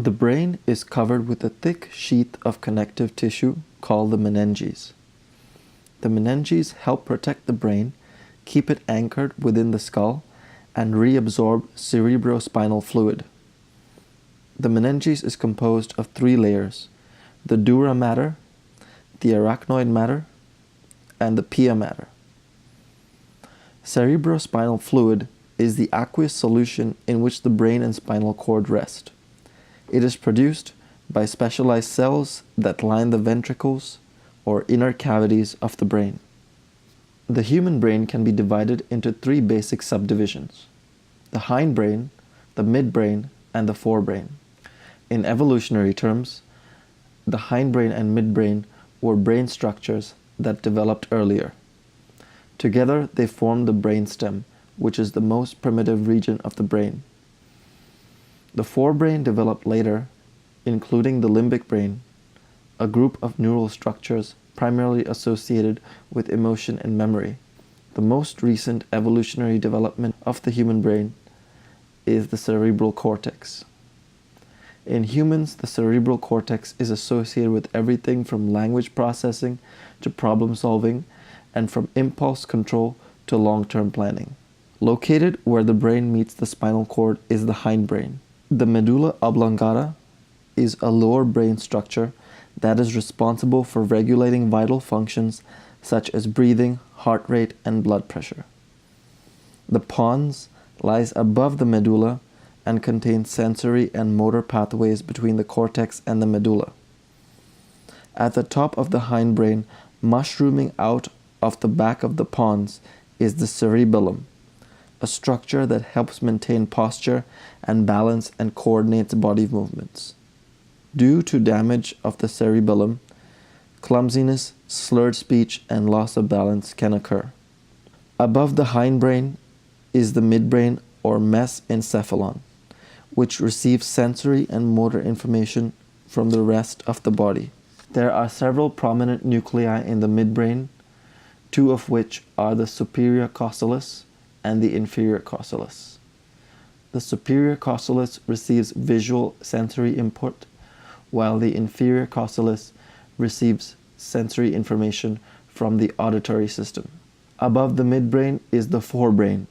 The brain is covered with a thick sheath of connective tissue called the meninges. The meninges help protect the brain, keep it anchored within the skull, and reabsorb cerebrospinal fluid. The meninges is composed of three layers: the dura mater, the arachnoid mater, and the pia mater. Cerebrospinal fluid is the aqueous solution in which the brain and spinal cord rest. It is produced by specialized cells that line the ventricles or inner cavities of the brain. The human brain can be divided into three basic subdivisions: the hindbrain, the midbrain, and the forebrain. In evolutionary terms, the hindbrain and midbrain were brain structures that developed earlier. Together, they form the brainstem, which is the most primitive region of the brain. The forebrain developed later, including the limbic brain, a group of neural structures primarily associated with emotion and memory. The most recent evolutionary development of the human brain is the cerebral cortex. In humans, the cerebral cortex is associated with everything from language processing to problem solving, and from impulse control to long-term planning. Located where the brain meets the spinal cord is the hindbrain. The medulla oblongata is a lower brain structure that is responsible for regulating vital functions such as breathing, heart rate, and blood pressure. The pons lies above the medulla and contains sensory and motor pathways between the cortex and the medulla. At the top of the hindbrain, mushrooming out of the back of the pons, is the cerebellum, a structure that helps maintain posture and balance and coordinates body movements. Due to damage of the cerebellum, clumsiness, slurred speech, and loss of balance can occur. Above the hindbrain is the midbrain or mesencephalon, which receives sensory and motor information from the rest of the body. There are several prominent nuclei in the midbrain, two of which are the superior causalis and the inferior causalis. The superior causalis receives visual sensory input, while the inferior causalis receives sensory information from the auditory system. Above the midbrain is the forebrain,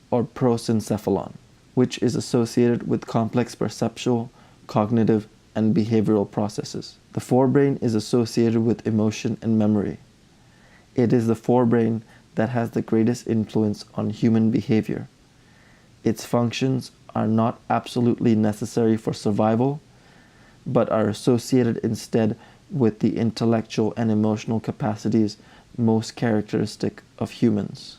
or prosencephalon, which is associated with complex perceptual, cognitive, and behavioral processes. The forebrain is associated with emotion and memory. It is the forebrain that has the greatest influence on human behavior. Its functions are not absolutely necessary for survival, but are associated instead with the intellectual and emotional capacities most characteristic of humans.